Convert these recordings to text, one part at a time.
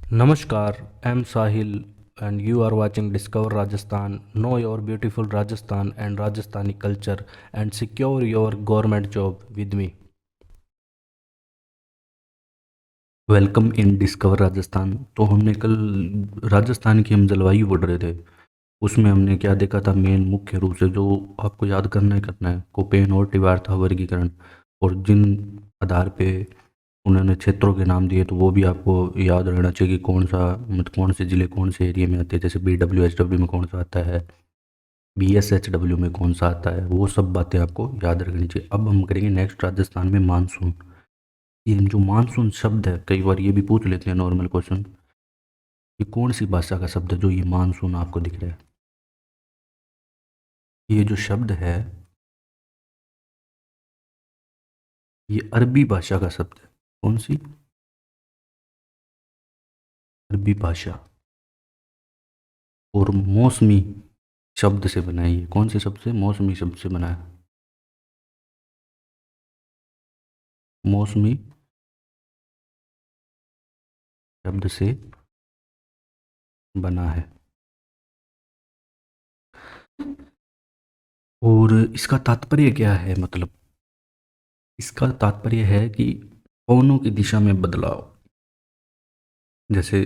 Namaskar, I'm Sahil and you are watching Discover Rajasthan. Know your beautiful Rajasthan and Rajasthani culture and secure your government job with me. Welcome in discover Rajasthan. तो हमने कल राजस्थान की हम जलवायु पढ़ रहे थे। उसमें हमने क्या देखा था, मेन मुख्य रूप से जो आपको याद करना है कोपेन और टिवार्था वर्गीकरण, और जिन आधार पे उन्होंने क्षेत्रों के नाम दिए, तो वो भी आपको याद रहना चाहिए कि कौन सा मतलब कौन से ज़िले कौन से एरिया में आते हैं। जैसे BWHW में कौन सा आता है, BSHW में कौन सा आता है, वो सब बातें आपको याद रखनी चाहिए। अब हम करेंगे नेक्स्ट राजस्थान में मानसून। ये जो मानसून शब्द है, कई बार ये भी पूछ लेते हैं नॉर्मल क्वेश्चन, ये कौन सी भाषा का शब्द है जो ये मानसून आपको दिख रहा है। ये जो शब्द है ये अरबी भाषा का शब्द है। कौन सी? अरबी भाषा। और मौसमी शब्द से बना है। ये कौन से शब्द से? मौसमी शब्द से बना है। मौसमी शब्द से बना है। और इसका तात्पर्य क्या है? मतलब इसका तात्पर्य है कि पवनों की दिशा में बदलाव। जैसे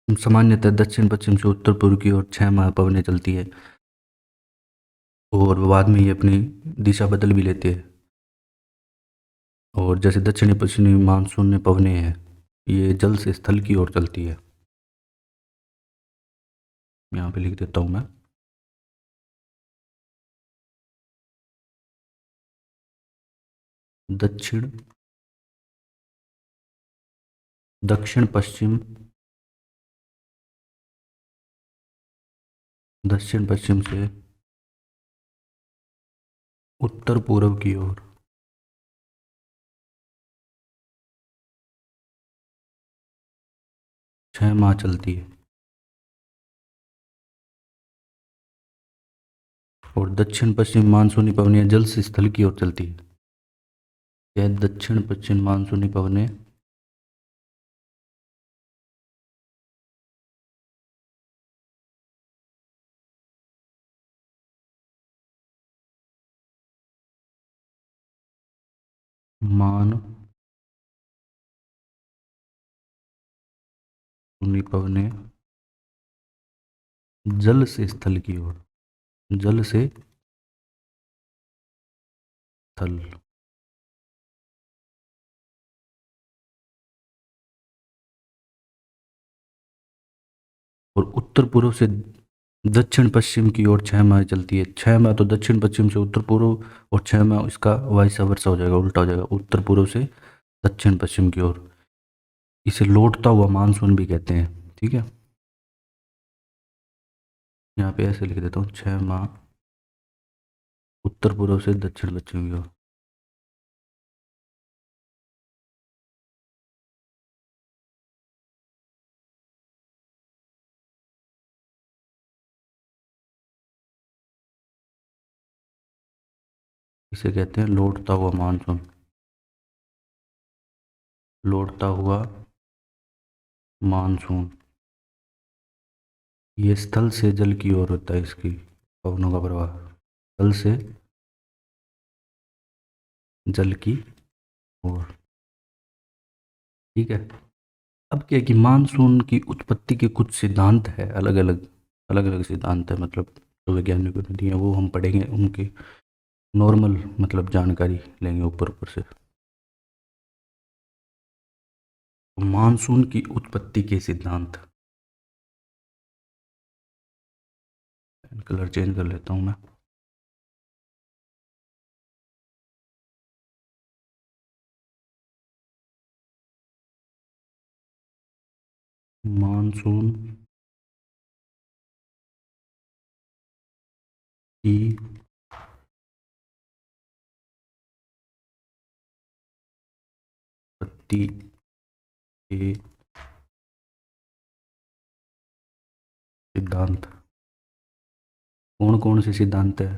सामान्यतः दक्षिण पश्चिम से उत्तर पूर्व की ओर 6 माह पवनें चलती है, और बाद में ये अपनी दिशा बदल भी लेते हैं। और जैसे दक्षिणी पश्चिमी मानसून में पवनें हैं, ये जल से स्थल की ओर चलती है। यहाँ पे लिख देता हूँ मैं। दक्षिण दक्षिण पश्चिम दक्षिण पश्चिम से उत्तर पूर्व की ओर 6 माह चलती है। और दक्षिण पश्चिम मानसूनी पवनें जल से स्थल की ओर चलती है। यह दक्षिण पश्चिम मानसूनी पवनें मानसूनी पवनें जल से स्थल की ओर, जल से स्थल। और उत्तर पूर्व से दक्षिण पश्चिम की ओर 6 माह चलती है। 6 माह तो दक्षिण पश्चिम से उत्तर पूर्व, और 6 माह इसका वाइस वर्सा हो जाएगा, उल्टा हो जाएगा, उत्तर पूर्व से दक्षिण पश्चिम की ओर। इसे लौटता हुआ मानसून भी कहते हैं। ठीक है, यहाँ पे ऐसे लिख देता हूँ, 6 माह उत्तर पूर्व से दक्षिण पश्चिम की ओर। इसे कहते हैं लौटता हुआ मानसून। लौटता हुआ मानसून। ये स्थल से जल की ओर होता है, इसकी पवनों का प्रवाह स्थल से जल की ओर। ठीक है। अब क्या है कि मानसून की उत्पत्ति के कुछ सिद्धांत है, अलग अलग सिद्धांत है, मतलब जो वैज्ञानिकों ने दिए हैं, वो हम पढ़ेंगे। उनकी नॉर्मल मतलब जानकारी लेंगे ऊपर ऊपर से। मानसून की उत्पत्ति के सिद्धांत। कलर चेंज कर लेता हूँ मैं। मानसून की उत्पत्ति के सिद्धांत। कौन कौन से सिद्धांत है?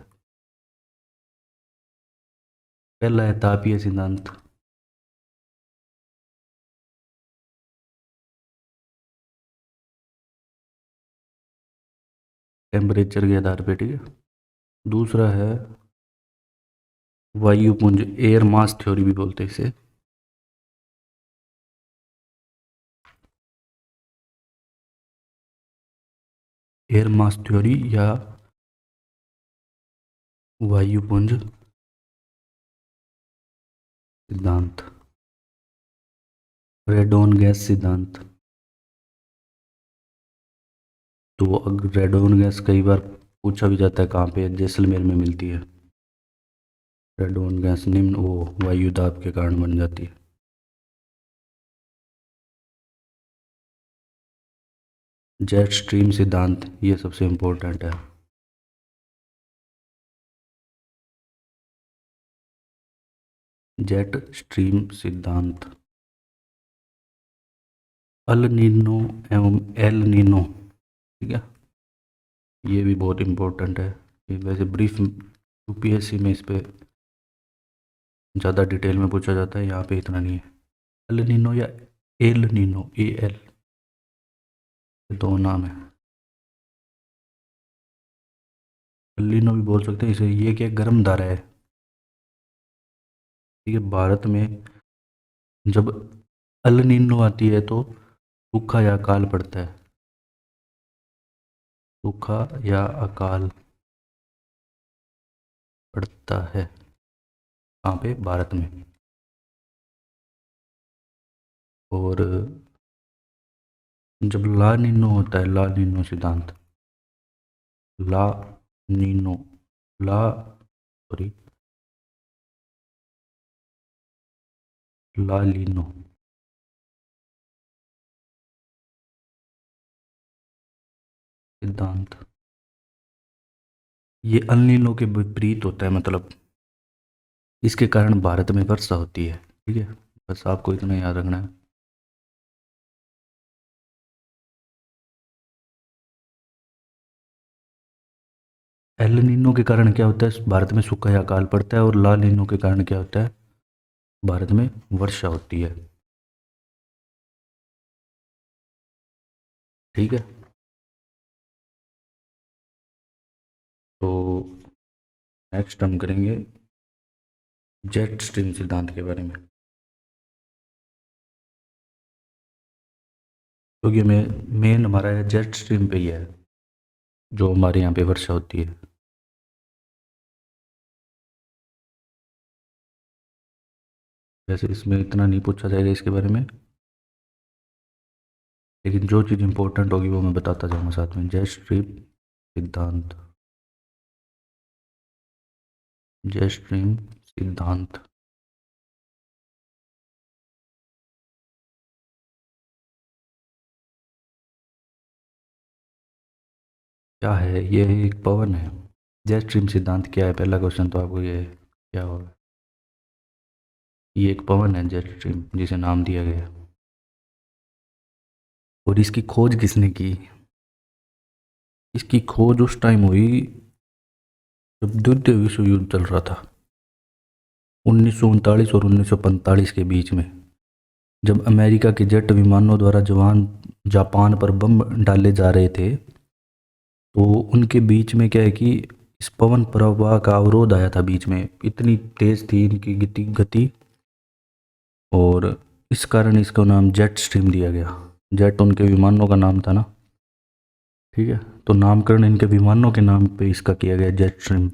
पहला है तापीय सिद्धांत। टेम्परेचर के आधार पे, ठीक है। दूसरा है वायुपुंज, एयर मास थ्योरी भी बोलते हैं इसे। एयर मास थ्योरी या वायुपुंज सिद्धांत, रेडॉन गैस सिद्धांत। तो अगर रेडॉन गैस कई बार पूछा भी जाता है कहाँ पे, जैसलमेर में मिलती है। रेडॉन गैस निम्न वो वायु दाब के कारण बन जाती है। जेट स्ट्रीम सिद्धांत, ये सबसे इम्पोर्टेंट है। जेट स्ट्रीम सिद्धांत। अल नीनो एवं एल नीनो, ठीक है, ये भी बहुत इम्पोर्टेंट है। ये वैसे ब्रीफ यूपीएससी में इस पे ज़्यादा डिटेल में पूछा जाता है, यहाँ पे इतना नहीं है। अल नीनो या एल नीनो, ए एल, दो नाम है। अल नीनो भी बोल सकते हैं इसे। ये क्या गर्म धारा है, ठीक है। भारत में जब अल नीनो आती है तो सूखा या अकाल पड़ता है। सूखा या अकाल पड़ता है कहाँ पे, भारत में। और जब ला नीनो होता है, ला नीनो सिद्धांत, ला नीनो, ला सॉरी ला लीनो सिद्धांत, ये अल नीनो के विपरीत होता है। मतलब इसके कारण भारत में वर्षा होती है, ठीक है। बस आपको इतना याद रखना है। एल नीनो के कारण क्या होता है, भारत में सूखा या अकाल पड़ता है। और ला नीनो के कारण क्या होता है, भारत में वर्षा होती है, ठीक है। तो नेक्स्ट हम करेंगे जेट स्ट्रीम सिद्धांत के बारे में, क्योंकि मेन हमारा जेट स्ट्रीम पे ही है जो हमारे यहाँ पे वर्षा होती है। वैसे इसमें इतना नहीं पूछा जाएगा इसके बारे में, लेकिन जो चीज़ इंपॉर्टेंट होगी वो मैं बताता जाऊँगा साथ में। जेट स्ट्रीम सिद्धांत, जेट स्ट्रीम सिद्धांत क्या है, ये एक पवन है। जेट स्ट्रीम सिद्धांत क्या है, पहला क्वेश्चन तो आपको ये है, क्या होगा। ये एक पवन है जेट स्ट्रीम, जिसे नाम दिया गया। और इसकी खोज किसने की, इसकी खोज उस टाइम हुई जब द्वितीय विश्व युद्ध चल रहा था, 1939 और 1945 के बीच में। जब अमेरिका के जेट विमानों द्वारा जवान जापान पर बम डाले जा रहे थे, तो उनके बीच में क्या है कि इस पवन प्रवाह का अवरोध आया था बीच में। इतनी तेज थी इनकी गति, और इस कारण इसका नाम जेट स्ट्रीम दिया गया। जेट उनके विमानों का नाम था ना, ठीक है। तो नामकरण इनके विमानों के नाम पे इसका किया गया, जेट स्ट्रीम।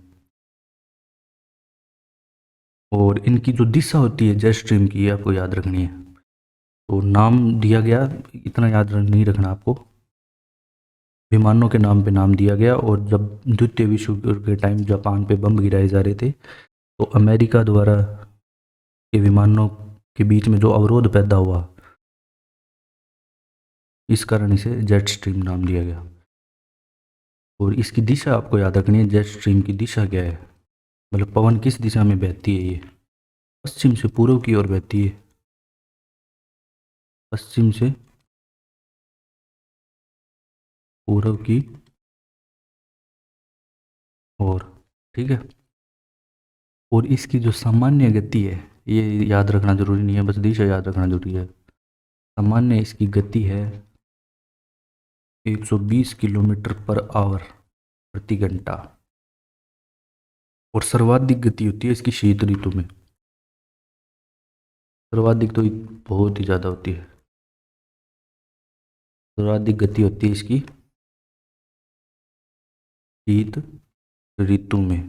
और इनकी जो दिशा होती है जेट स्ट्रीम की, ये आपको याद रखनी है। तो नाम दिया गया, इतना याद नहीं रखना आपको, विमानों के नाम पे नाम दिया गया। और जब द्वितीय विश्व युद्ध के टाइम जापान पे बम गिराए जा रहे थे, तो अमेरिका द्वारा के विमानों के बीच में जो अवरोध पैदा हुआ, इस कारण इसे जेट स्ट्रीम नाम दिया गया। और इसकी दिशा आपको याद रखनी है, जेट स्ट्रीम की दिशा क्या है, मतलब पवन किस दिशा में बहती है। ये पश्चिम से पूर्व की ओर बहती है, पश्चिम से पूर्व की ओर, ठीक है। और इसकी जो सामान्य गति है, ये याद रखना जरूरी नहीं है, बस दिशा याद रखना जरूरी है। सामान्य इसकी गति है 120 किलोमीटर पर आवर, प्रति घंटा। और सर्वाधिक गति होती है इसकी शीत ऋतु में। सर्वाधिक तो बहुत ही ज़्यादा होती है। सर्वाधिक गति होती है इसकी शीत ऋतु में।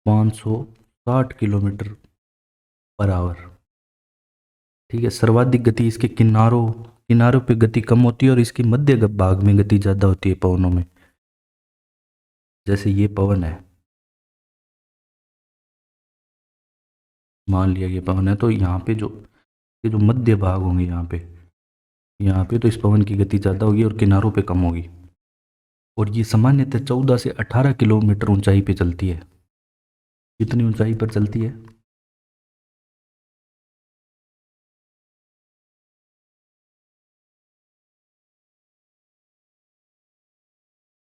560 किलोमीटर पर आवर। ठीक है। सर्वाधिक गति इसके किनारों किनारों पे गति कम होती है और इसकी मध्य भाग में गति ज़्यादा होती है पवनों में। जैसे ये पवन है, मान लिया ये पवन है, तो यहाँ पे जो ये जो मध्य भाग होंगे यहाँ पे तो इस पवन की गति ज़्यादा होगी और किनारों पे कम होगी। और ये सामान्यतः 14 से 18 किलोमीटर ऊंचाई पे चलती है। कितनी ऊंचाई पर चलती है?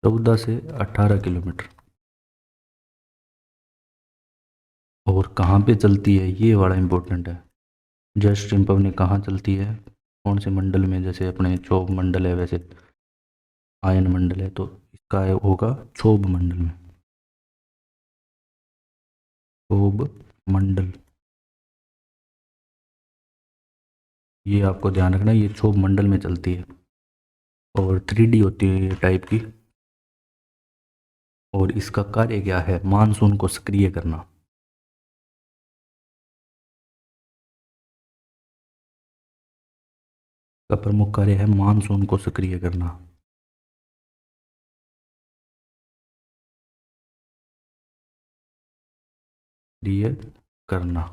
14 से 18 किलोमीटर। और कहाँ पे चलती है ये बड़ा इंपॉर्टेंट है। जय स्ट्रीम पवनी कहाँ चलती है, कौन से मंडल में? जैसे अपने क्षोभ मंडल है, वैसे आयन मंडल है, तो इसका होगा क्षोभ मंडल में। क्षोभ मंडल, ये आपको ध्यान रखना है, ये क्षोभ मंडल में चलती है। और 3D होती है ये टाइप की। और इसका कार्य क्या है? मानसून को सक्रिय करना। का प्रमुख कार्य है मानसून को सक्रिय करना। सक्रिय करना।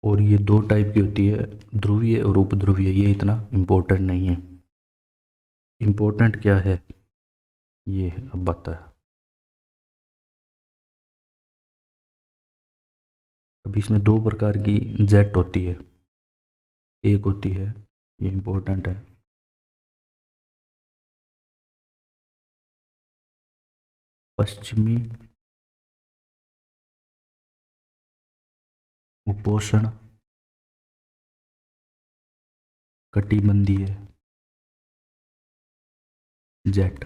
और ये दो टाइप की होती है, ध्रुवीय और उपध्रुवीय। ये इतना इम्पोर्टेंट नहीं है। इम्पोर्टेंट क्या है ये अब बता है। अब इसमें दो प्रकार की जेट होती है। एक होती है, ये इम्पोर्टेंट है, पश्चिमी उपोष्ण कटिबंधीय जेट।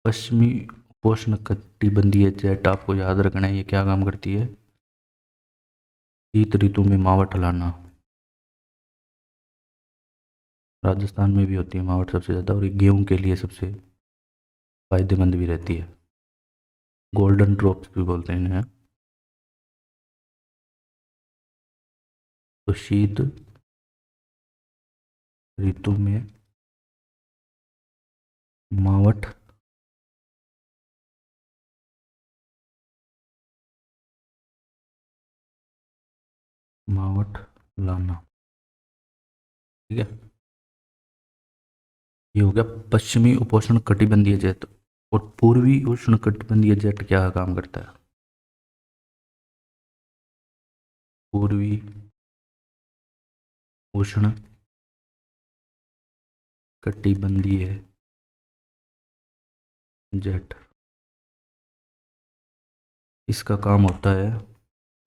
पश्चिमी उपोष्ण कटिबंधीय जेट आपको याद रखना है, ये क्या काम करती है? शीत ऋतु में मावठ लाना। राजस्थान में भी होती है मावठ सबसे ज़्यादा, और ये गेहूं के लिए सबसे फायदेमंद भी रहती है। गोल्डन ड्रॉप्स भी बोलते हैं इन्हें। तो शीत ऋतु में मावठ मावठ लाना। ठीक है। ये हो गया पश्चिमी उपोष्ण कटिबंधीय जेट। और पूर्वी उष्ण कटिबंधीय जेट क्या काम करता है? पूर्वी उष्ण कटिबंधीय जेट, इसका काम होता है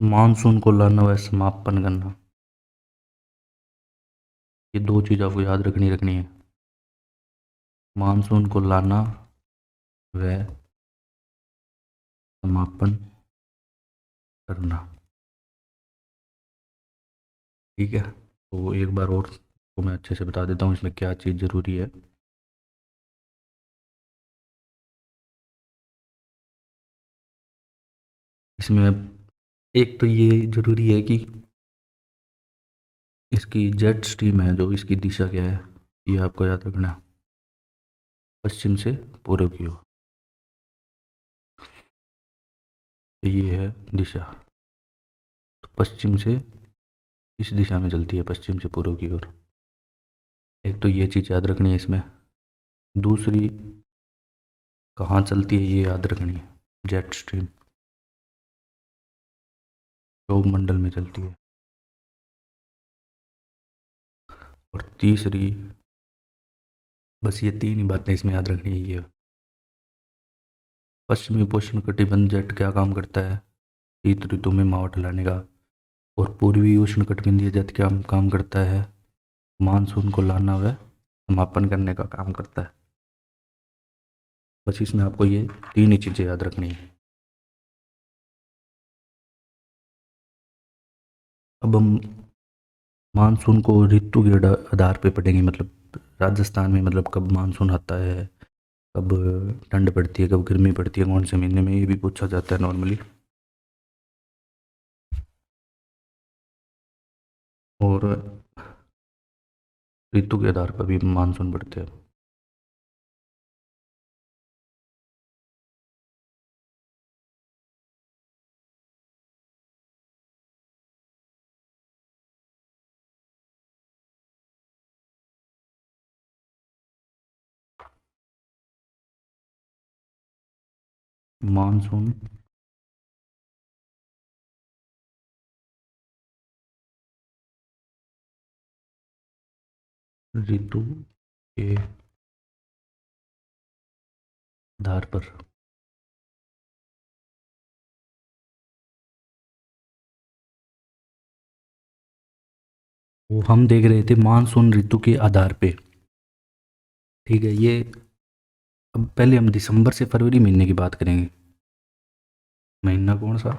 मानसून को लाना व समापन करना। ये दो चीज़ आपको याद रखनी है, मानसून को लाना व समापन करना। ठीक है। तो एक बार और तो मैं अच्छे से बता देता हूँ इसमें क्या चीज़ ज़रूरी है। इसमें एक तो ये ज़रूरी है कि इसकी जेट स्ट्रीम है जो इसकी दिशा क्या है, ये आपको याद रखना है। पश्चिम से पूर्व की ओर, तो ये है दिशा। तो पश्चिम से इस दिशा में चलती है, पश्चिम से पूर्व की ओर। एक तो ये चीज़ याद रखनी है इसमें। दूसरी, कहाँ चलती है ये याद रखनी है। जेट स्ट्रीम क्षोभ मंडल में चलती है। और तीसरी, बस ये तीन ही बातें इसमें याद रखनी है। ये पश्चिमी उपोष्ण कटिबंध जेट क्या काम करता है? शीत ऋतु में मावठ लाने का। और पूर्वी उष्णकटिबंधीय जत क्या काम करता है? मानसून को लाना व समापन करने का काम करता है। बस इसमें आपको ये तीन ही चीज़ें याद रखनी है। अब हम मानसून को ऋतु के आधार पे पढ़ेंगे, मतलब राजस्थान में मतलब कब मानसून आता है, कब ठंड पड़ती है, कब गर्मी पड़ती है, कौन से महीने में, ये भी पूछा जाता है नॉर्मली। और ऋतु के आधार पर भी मानसून पड़ते हैं। मानसून ऋतु के आधार पर वो हम देख रहे थे मानसून ऋतु के आधार पे। ठीक है, ये अब पहले हम दिसंबर से फरवरी महीने की बात करेंगे। महीना कौन सा?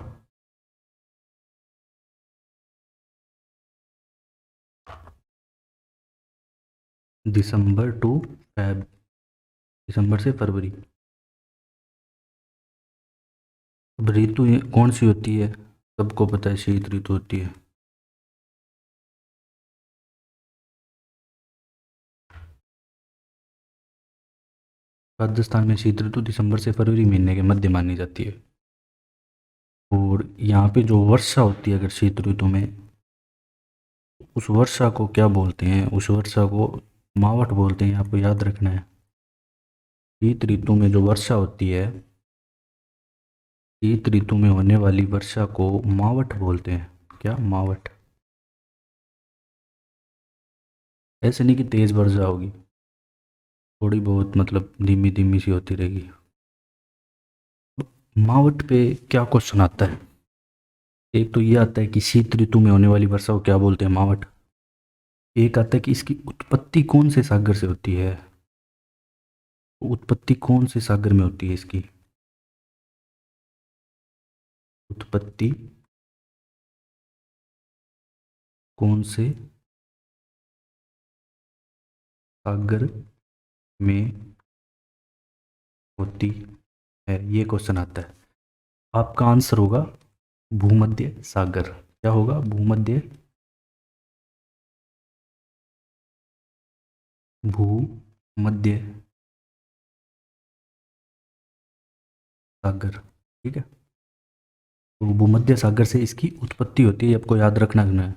दिसंबर टू फेब, दिसंबर से फरवरी। अब ऋतु ये कौन सी होती है? सबको पता है शीत ऋतु होती है। राजस्थान में शीत ऋतु दिसंबर से फरवरी महीने के मध्य मानी जाती है। और यहाँ पे जो वर्षा होती है अगर शीत ऋतु में, उस वर्षा को क्या बोलते हैं? उस वर्षा को मावट बोलते हैं, आपको याद रखना है। शीत ऋतु में जो वर्षा होती है, शीत ऋतु में होने वाली वर्षा को मावट बोलते हैं। क्या? मावट। ऐसे नहीं कि तेज वर्षा होगी, थोड़ी बहुत मतलब धीमी धीमी सी होती रहेगी। मावट पे क्या क्वेश्चन आता है? एक तो ये आता है कि शीत ऋतु में होने वाली वर्षा को क्या बोलते हैं? मावट। एक आता है कि इसकी उत्पत्ति कौन से सागर से होती है? उत्पत्ति कौन से सागर में होती है इसकी? उत्पत्ति कौन से सागर में होती है, ये क्वेश्चन आता है। आपका आंसर होगा भूमध्य सागर। क्या होगा? भूमध्य, भूमध्य सागर। ठीक है, तो भूमध्य सागर से इसकी उत्पत्ति होती है, आपको याद रखना है।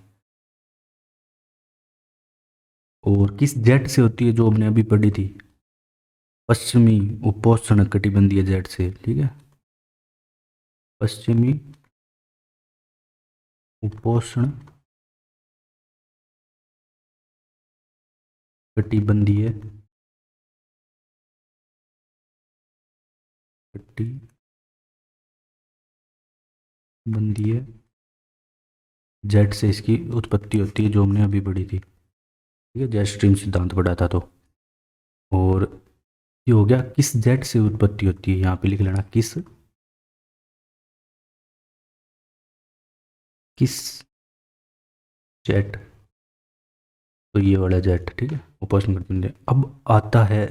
और किस जेट से होती है जो हमने अभी पढ़ी थी? पश्चिमी उपोष्ण कटिबंधीय जेट से। ठीक है, पश्चिमी उपोष्ण कटिबंधीय कटिबंधीय जेट से इसकी उत्पत्ति होती है, जो हमने अभी पढ़ी थी। ठीक है, जेट स्ट्रीम सिद्धांत पढ़ा था तो। और ये हो गया किस जेट से उत्पत्ति होती है, यहाँ पे लिख लेना किस, किस जेट, तो ये वाला जेट। ठीक है, उपोष्ण कटिबंधीय। अब आता है,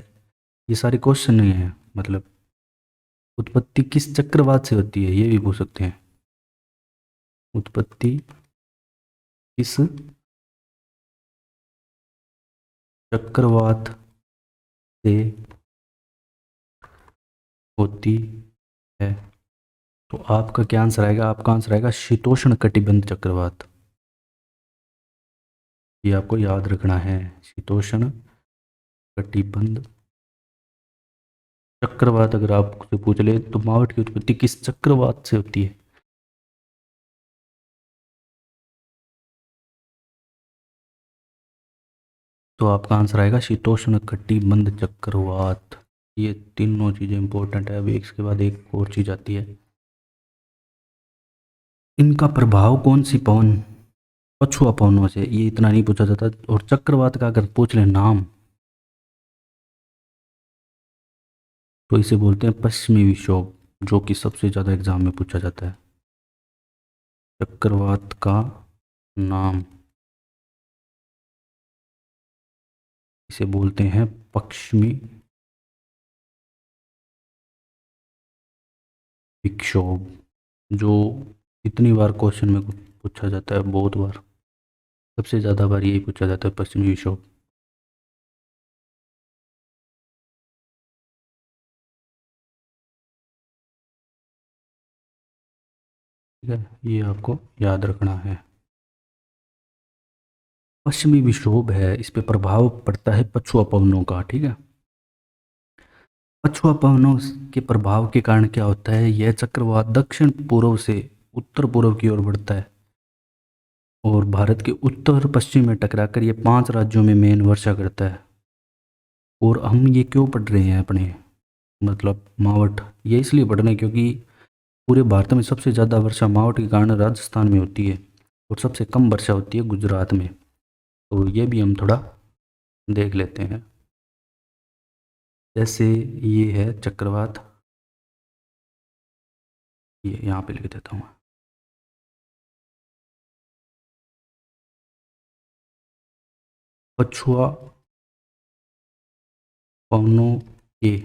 ये सारे क्वेश्चन नहीं है, मतलब उत्पत्ति किस चक्रवात से होती है, ये भी पूछ सकते हैं। उत्पत्ति किस चक्रवात से होती है, तो आपका क्या आंसर आएगा? आपका आंसर आएगा शीतोष्ण कटिबंध चक्रवात। ये आपको याद रखना है, शीतोष्ण कटिबंध चक्रवात। अगर आपसे पूछ ले तो मावट की उत्पत्ति किस चक्रवात से होती है? तो आपका आंसर आएगा शीतोष्ण कटिबंध चक्रवात। ये तीनों चीज़ें इंपॉर्टेंट है। अभी इसके बाद एक और चीज़ आती है, इनका प्रभाव कौन सी पवन पछुआ पवनों से, ये इतना नहीं पूछा जाता। और चक्रवात का अगर पूछ ले नाम, तो इसे बोलते हैं पश्चिमी विक्षोभ, जो कि सबसे ज़्यादा एग्जाम में पूछा जाता है। चक्रवात का नाम, इसे बोलते हैं पश्चिमी विक्षोभ, जो इतनी बार क्वेश्चन में पूछा जाता है, बहुत बार, सबसे ज़्यादा बार यही पूछा जाता है, पश्चिमी विक्षोभ। ठीक है, ये आपको याद रखना है। पश्चिमी विक्षोभ है, इस पे प्रभाव पड़ता है पछुआ पवनों का। ठीक है, पछुआ पवनों के प्रभाव के कारण क्या होता है, यह चक्रवात दक्षिण पूर्व से उत्तर पूर्व की ओर बढ़ता है और भारत के उत्तर पश्चिम में टकराकर ये 5 राज्यों में मेन वर्षा करता है। और हम ये क्यों पढ़ रहे हैं अपने, मतलब मावठ, ये इसलिए पढ़ रहे हैं क्योंकि पूरे भारत में सबसे ज़्यादा वर्षा मावठ के कारण राजस्थान में होती है और सबसे कम वर्षा होती है गुजरात में। तो ये भी हम थोड़ा देख लेते हैं। जैसे ये है चक्रवात, ये यहाँ पे लिख देता हूँ। पछुआ पवनों के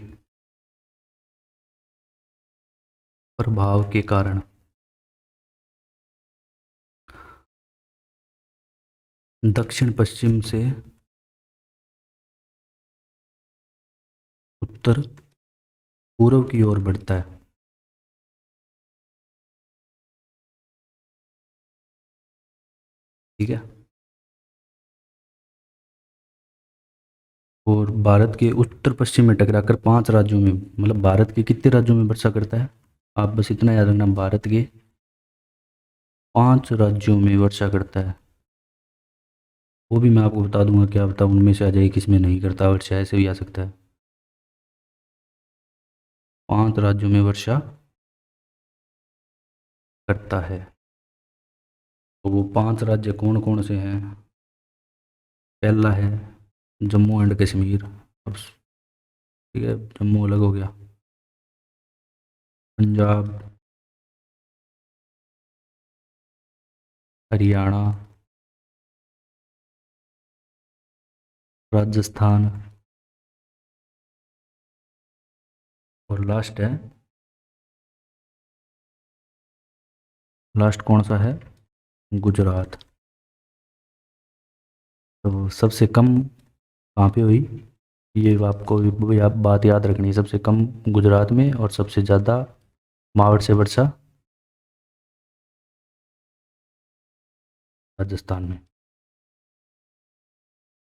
प्रभाव के कारण दक्षिण पश्चिम से उत्तर पूर्व की ओर बढ़ता है। ठीक है, और भारत के उत्तर पश्चिम में टकराकर 5 राज्यों में, मतलब भारत के कितने राज्यों में वर्षा करता है, आप बस इतना याद रखना, भारत के 5 राज्यों में वर्षा करता है। वो भी मैं आपको बता दूंगा, क्या बता, उनमें से आ जाए किसमें नहीं करता वर्षा, ऐसे भी आ सकता है। 5 राज्यों में वर्षा करता है। तो वो 5 राज्य कौन कौन से हैं, पहला है जम्मू एंड कश्मीर। अब ठीक है, जम्मू अलग हो गया। पंजाब, हरियाणा, राजस्थान, और लास्ट है, लास्ट कौन सा है, गुजरात। तो सबसे कम कहाँ पे हुई, ये आपको भी आप बात याद रखनी है, सबसे कम गुजरात में और सबसे ज़्यादा मावठ से वर्षा राजस्थान में।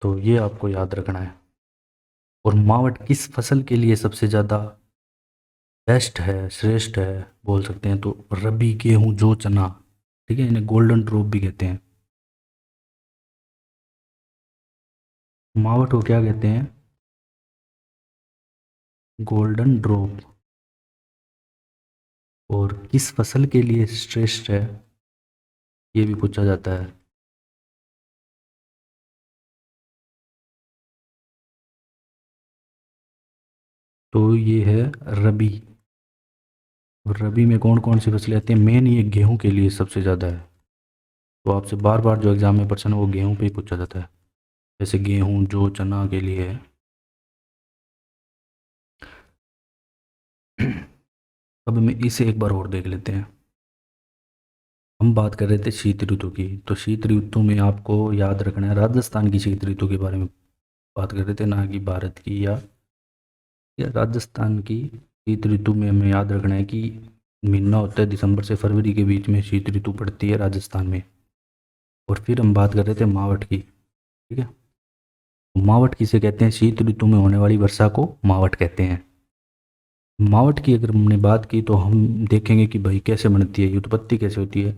तो ये आपको याद रखना है। और मावठ किस फसल के लिए सबसे ज़्यादा बेस्ट है, श्रेष्ठ है बोल सकते हैं, तो रबी, गेहूँ, जौ, चना। ठीक है, इन्हें गोल्डन ड्रॉप भी कहते हैं। मावठ को क्या कहते हैं, गोल्डन ड्रॉप। और किस फसल के लिए श्रेष्ठ है, ये भी पूछा जाता है। तो ये है रबी। रबी में कौन कौन सी फसलें आती हैं, मेन ये गेहूं के लिए सबसे ज़्यादा है। तो आपसे बार बार जो एग्जाम में प्रश्न है वो गेहूं पे ही पूछा जाता है, जैसे गेहूं, जौ, चना के लिए है। अब मैं इसे एक बार और देख लेते हैं। हम बात कर रहे थे शीत ऋतु की, तो शीत ऋतु में आपको याद रखना है, राजस्थान की शीत ऋतु के बारे में बात कर रहे थे, ना कि भारत की, या राजस्थान की शीत ऋतु में हमें याद रखना है कि महीना होता है दिसंबर से फरवरी के बीच में शीत ऋतु पड़ती है राजस्थान में। और फिर हम बात कर रहे थे मावठ की। ठीक है, मावठ किसे कहते हैं, शीत ऋतु में होने वाली वर्षा को मावठ कहते हैं। मावठ की अगर हमने बात की तो हम देखेंगे कि भाई कैसे बनती है, उत्पत्ति कैसे होती है।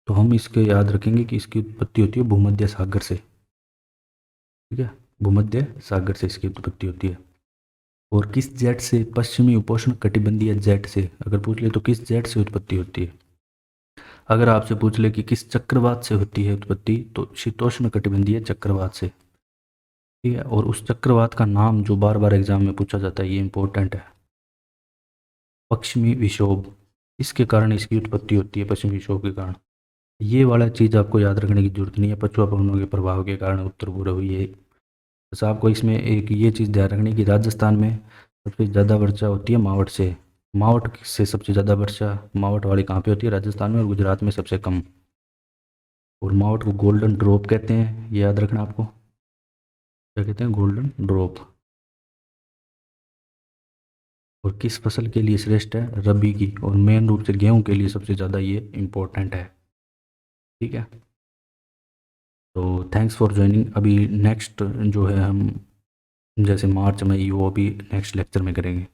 तो हम इसके याद रखेंगे कि इसकी उत्पत्ति होती है भूमध्य सागर से। ठीक है, भूमध्य सागर से इसकी उत्पत्ति होती है। और किस जेट से, पश्चिमी उपोष्ण कटिबंधीय जेट से, अगर पूछ ले तो किस जेट से उत्पत्ति होती है। अगर आपसे पूछ ले कि किस चक्रवात से होती है उत्पत्ति, तो शीतोष्ण कटिबंधीय चक्रवात से। ठीक है, और उस चक्रवात का नाम जो बार बार एग्जाम में पूछा जाता है, ये इंपॉर्टेंट है, पश्चिमी विक्षोभ। इसके कारण इसकी उत्पत्ति होती है, पश्चिमी विक्षोभ के कारण। ये वाला चीज़ आपको याद रखने की जरूरत नहीं है, पछुआ पवनों के प्रभाव के कारण उत्तर पूर्व हुई है। बस आपको इसमें एक ये चीज़ ध्यान रखनी कि राजस्थान में सबसे ज़्यादा वर्षा होती है मावट से। मावट से सबसे ज़्यादा वर्षा मावट वाली कहाँ पे होती है? राजस्थान में, और गुजरात में सबसे कम। और मावट को गोल्डन ड्रॉप कहते हैं, ये याद रखना आपको। क्या कहते हैं? Golden drop. और किस फसल के लिए श्रेष्ठ है? रबी की, और मेन रूप से गेहूं के लिए सबसे ज़्यादा ये इम्पोर्टेंट है। ठीक है, तो थैंक्स फॉर ज्वाइनिंग। अभी नेक्स्ट जो है हम जैसे मार्च में, वो भी नेक्स्ट लेक्चर में करेंगे।